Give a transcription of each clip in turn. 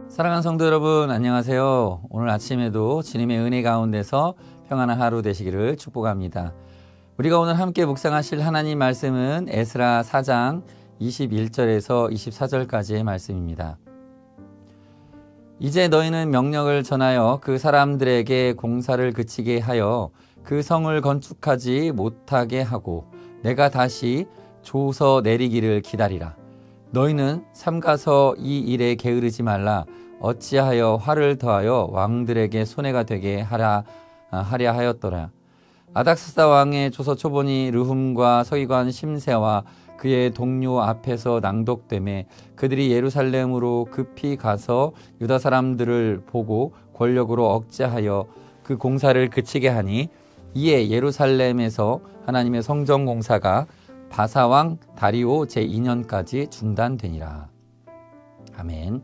사랑하는 성도 여러분, 안녕하세요. 오늘 아침에도 주님의 은혜 가운데서 평안한 하루 되시기를 축복합니다. 우리가 오늘 함께 묵상하실 하나님 말씀은 에스라 4장 21절에서 24절까지의 말씀입니다. 이제 너희는 명령을 전하여 그 사람들에게 공사를 그치게 하여 그 성을 건축하지 못하게 하고 내가 다시 조서 내리기를 기다리라. 너희는 삼가서 이 일에 게으르지 말라. 어찌하여 화를 더하여 왕들에게 손해가 되게 하랴 하였더라. 아닥사스다 왕의 조서 초본이 르훔과 서기관 심세와 그의 동료 앞에서 낭독되매 그들이 예루살렘으로 급히 가서 유다 사람들을 보고 권력으로 억제하여 그 공사를 그치게 하니 이에 예루살렘에서 하나님의 성전 공사가 바사왕 다리오 제2년까지 중단되니라. 아멘.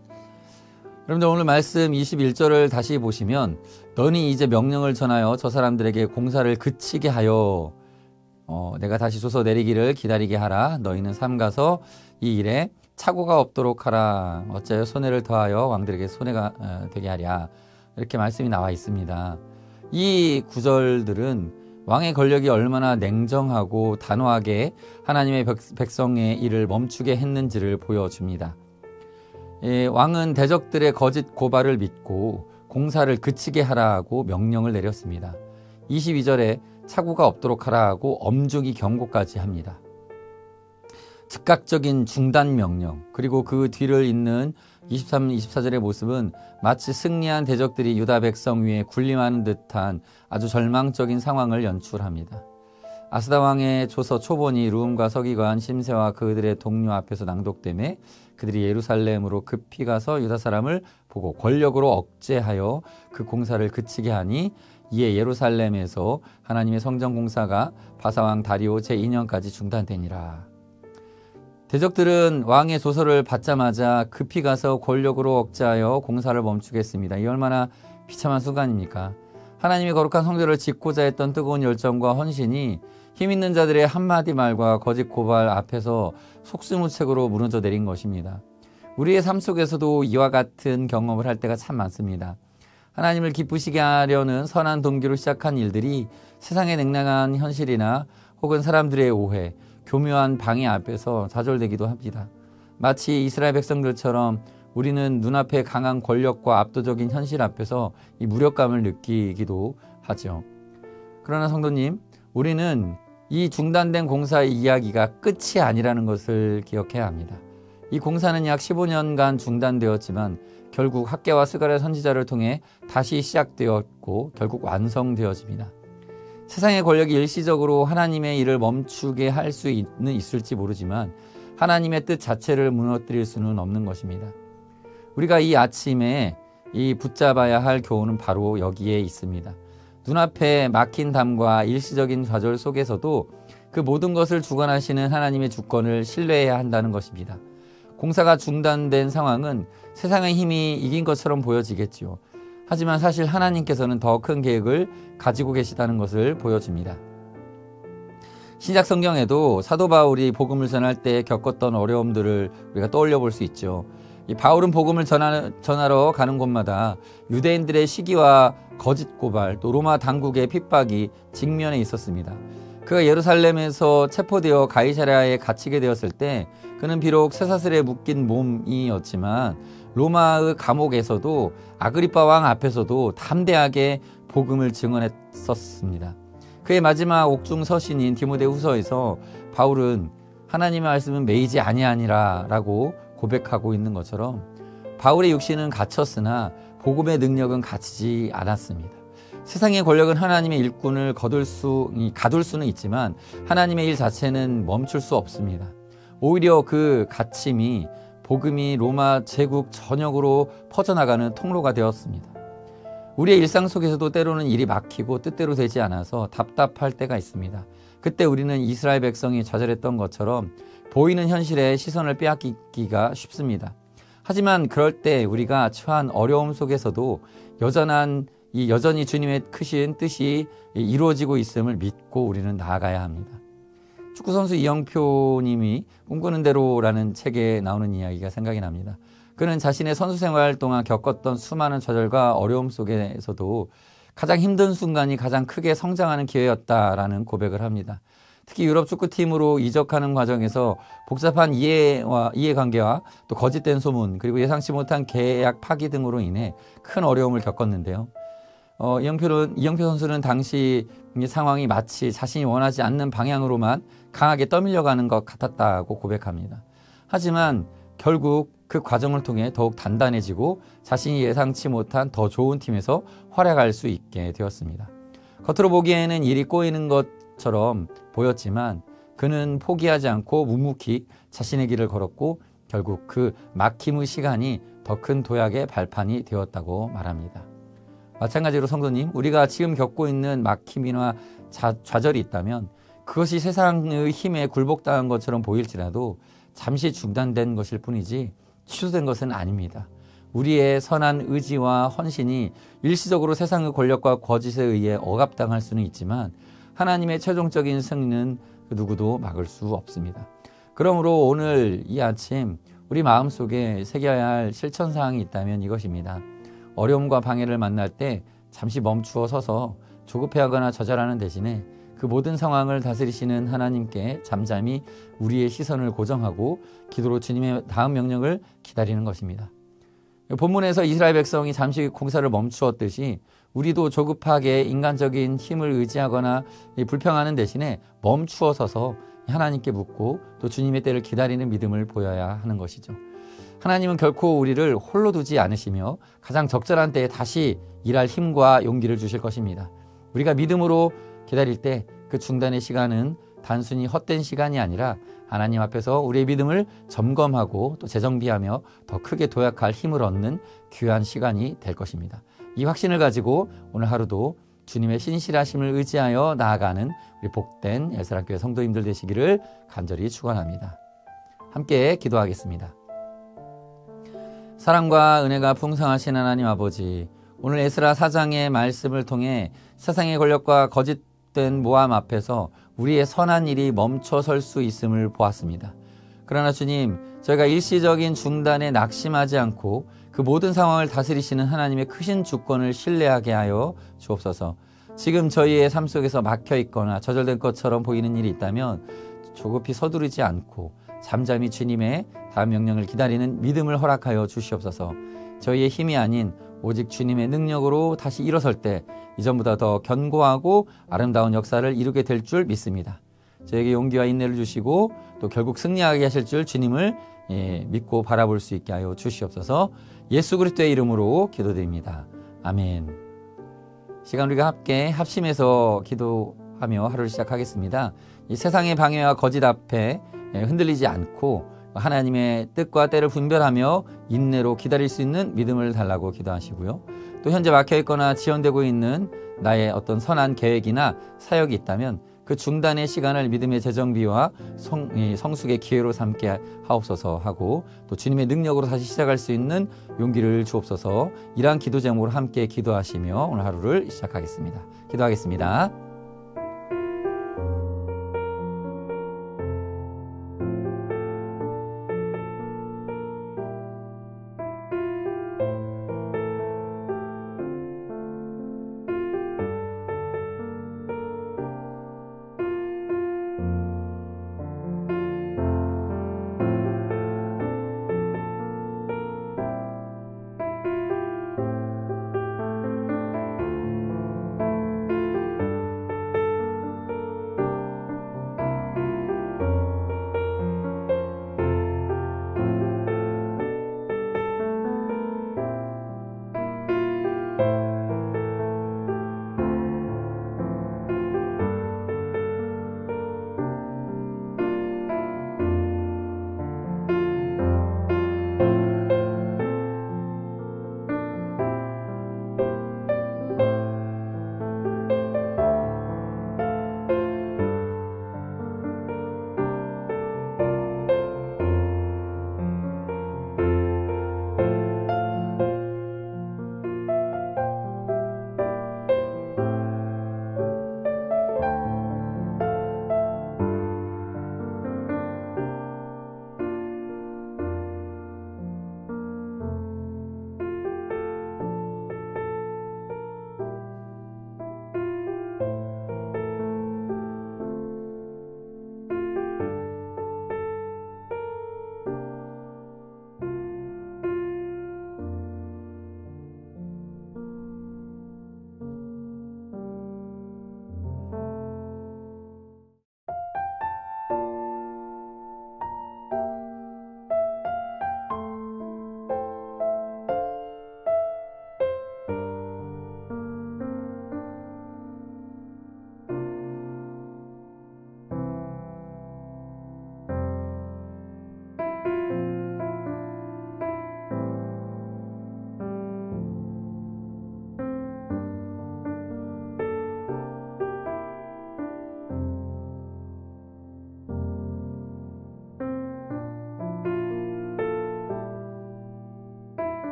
여러분들 오늘 말씀 21절을 다시 보시면 너니 이제 명령을 전하여 저 사람들에게 공사를 그치게 하여 내가 다시 조서 내리기를 기다리게 하라. 너희는 삼가서 이 일에 착오가 없도록 하라. 어찌하여 손해를 더하여 왕들에게 손해가 되게 하랴. 이렇게 말씀이 나와 있습니다. 이 구절들은 왕의 권력이 얼마나 냉정하고 단호하게 하나님의 백성의 일을 멈추게 했는지를 보여줍니다. 왕은 대적들의 거짓 고발을 믿고 공사를 그치게 하라고 명령을 내렸습니다. 22절에 착오가 없도록 하라고 엄중히 경고까지 합니다. 즉각적인 중단 명령, 그리고 그 뒤를 잇는 23, 24절의 모습은 마치 승리한 대적들이 유다 백성 위에 군림하는 듯한 아주 절망적인 상황을 연출합니다. 아스다 왕의 조서 초본이 르훔과 서기관 심세와 그들의 동료 앞에서 낭독되매 그들이 예루살렘으로 급히 가서 유다 사람을 보고 권력으로 억제하여 그 공사를 그치게 하니 이에 예루살렘에서 하나님의 성전 공사가 바사왕 다리오 제2년까지 중단되니라. 대적들은 왕의 조서를 받자마자 급히 가서 권력으로 억제하여 공사를 멈추겠습니다. 이 얼마나 비참한 순간입니까? 하나님의 거룩한 성전을 짓고자 했던 뜨거운 열정과 헌신이 힘있는 자들의 한마디 말과 거짓 고발 앞에서 속수무책으로 무너져 내린 것입니다. 우리의 삶 속에서도 이와 같은 경험을 할 때가 참 많습니다. 하나님을 기쁘시게 하려는 선한 동기로 시작한 일들이 세상의 냉랭한 현실이나 혹은 사람들의 오해, 교묘한 방해 앞에서 좌절되기도 합니다. 마치 이스라엘 백성들처럼 우리는 눈앞에 강한 권력과 압도적인 현실 앞에서 이 무력감을 느끼기도 하죠. 그러나 성도님, 우리는 이 중단된 공사의 이야기가 끝이 아니라는 것을 기억해야 합니다. 이 공사는 약 15년간 중단되었지만 결국 학개와 스가랴 선지자를 통해 다시 시작되었고 결국 완성되어집니다. 세상의 권력이 일시적으로 하나님의 일을 멈추게 할 수는 있을지 모르지만 하나님의 뜻 자체를 무너뜨릴 수는 없는 것입니다. 우리가 이 아침에 이 붙잡아야 할 교훈은 바로 여기에 있습니다. 눈앞에 막힌 담과 일시적인 좌절 속에서도 그 모든 것을 주관하시는 하나님의 주권을 신뢰해야 한다는 것입니다. 공사가 중단된 상황은 세상의 힘이 이긴 것처럼 보여지겠지요. 하지만 사실 하나님께서는 더 큰 계획을 가지고 계시다는 것을 보여줍니다. 신약 성경에도 사도 바울이 복음을 전할 때 겪었던 어려움들을 우리가 떠올려 볼 수 있죠. 이 바울은 복음을 전하러 가는 곳마다 유대인들의 시기와 거짓 고발, 또 로마 당국의 핍박이 직면해 있었습니다. 그가 예루살렘에서 체포되어 가이사랴에 갇히게 되었을 때 그는 비록 쇠사슬에 묶인 몸이었지만 로마의 감옥에서도 아그리파 왕 앞에서도 담대하게 복음을 증언했었습니다. 그의 마지막 옥중 서신인 디모데후서에서 바울은 하나님의 말씀은 매이지 아니하니라 라고 고백하고 있는 것처럼 바울의 육신은 갇혔으나 복음의 능력은 갇히지 않았습니다. 세상의 권력은 하나님의 일꾼을 가둘 수는 있지만 하나님의 일 자체는 멈출 수 없습니다. 오히려 그 갇힘이 복음이 로마 제국 전역으로 퍼져나가는 통로가 되었습니다. 우리의 일상 속에서도 때로는 일이 막히고 뜻대로 되지 않아서 답답할 때가 있습니다. 그때 우리는 이스라엘 백성이 좌절했던 것처럼 보이는 현실에 시선을 빼앗기기가 쉽습니다. 하지만 그럴 때 우리가 처한 어려움 속에서도 여전히 주님의 크신 뜻이 이루어지고 있음을 믿고 우리는 나아가야 합니다. 축구선수 이영표 님이 꿈꾸는 대로라는 책에 나오는 이야기가 생각이 납니다. 그는 자신의 선수 생활 동안 겪었던 수많은 좌절과 어려움 속에서도 가장 힘든 순간이 가장 크게 성장하는 기회였다라는 고백을 합니다. 특히 유럽 축구팀으로 이적하는 과정에서 복잡한 이해관계와 또 거짓된 소문, 그리고 예상치 못한 계약 파기 등으로 인해 큰 어려움을 겪었는데요. 이영표 선수는 당시 이 상황이 마치 자신이 원하지 않는 방향으로만 강하게 떠밀려가는 것 같았다고 고백합니다. 하지만 결국 그 과정을 통해 더욱 단단해지고 자신이 예상치 못한 더 좋은 팀에서 활약할 수 있게 되었습니다. 겉으로 보기에는 일이 꼬이는 것처럼 보였지만 그는 포기하지 않고 묵묵히 자신의 길을 걸었고 결국 그 막힘의 시간이 더 큰 도약의 발판이 되었다고 말합니다. 마찬가지로 성도님, 우리가 지금 겪고 있는 막힘이나 좌절이 있다면 그것이 세상의 힘에 굴복당한 것처럼 보일지라도 잠시 중단된 것일 뿐이지 취소된 것은 아닙니다. 우리의 선한 의지와 헌신이 일시적으로 세상의 권력과 거짓에 의해 억압당할 수는 있지만 하나님의 최종적인 승리는 누구도 막을 수 없습니다. 그러므로 오늘 이 아침 우리 마음속에 새겨야 할 실천사항이 있다면 이것입니다. 어려움과 방해를 만날 때 잠시 멈추어 서서 조급해하거나 좌절하는 대신에 그 모든 상황을 다스리시는 하나님께 잠잠히 우리의 시선을 고정하고 기도로 주님의 다음 명령을 기다리는 것입니다. 본문에서 이스라엘 백성이 잠시 공사를 멈추었듯이 우리도 조급하게 인간적인 힘을 의지하거나 불평하는 대신에 멈추어 서서 하나님께 묻고 또 주님의 때를 기다리는 믿음을 보여야 하는 것이죠. 하나님은 결코 우리를 홀로 두지 않으시며 가장 적절한 때에 다시 일할 힘과 용기를 주실 것입니다. 우리가 믿음으로 기다릴 때 그 중단의 시간은 단순히 헛된 시간이 아니라 하나님 앞에서 우리의 믿음을 점검하고 또 재정비하며 더 크게 도약할 힘을 얻는 귀한 시간이 될 것입니다. 이 확신을 가지고 오늘 하루도 주님의 신실하심을 의지하여 나아가는 우리 복된 엘사랑교회 성도님들 되시기를 간절히 축원합니다. 함께 기도하겠습니다. 사랑과 은혜가 풍성하신 하나님 아버지, 오늘 에스라 4장의 말씀을 통해 세상의 권력과 거짓된 모함 앞에서 우리의 선한 일이 멈춰 설 수 있음을 보았습니다. 그러나 주님, 저희가 일시적인 중단에 낙심하지 않고 그 모든 상황을 다스리시는 하나님의 크신 주권을 신뢰하게 하여 주옵소서. 지금 저희의 삶 속에서 막혀 있거나 저절된 것처럼 보이는 일이 있다면 조급히 서두르지 않고 잠잠히 주님의 다음 명령을 기다리는 믿음을 허락하여 주시옵소서. 저희의 힘이 아닌 오직 주님의 능력으로 다시 일어설 때 이전보다 더 견고하고 아름다운 역사를 이루게 될 줄 믿습니다. 저에게 용기와 인내를 주시고 또 결국 승리하게 하실 줄 주님을 믿고 바라볼 수 있게 하여 주시옵소서. 예수 그리스도의 이름으로 기도드립니다. 아멘. 시간 우리가 함께 합심해서 기도하며 하루를 시작하겠습니다. 이 세상의 방해와 거짓 앞에 흔들리지 않고 하나님의 뜻과 때를 분별하며 인내로 기다릴 수 있는 믿음을 달라고 기도하시고요. 또 현재 막혀있거나 지연되고 있는 나의 어떤 선한 계획이나 사역이 있다면 그 중단의 시간을 믿음의 재정비와 성숙의 기회로 삼게 하옵소서 하고 또 주님의 능력으로 다시 시작할 수 있는 용기를 주옵소서. 이러한 기도 제목으로 함께 기도하시며 오늘 하루를 시작하겠습니다. 기도하겠습니다.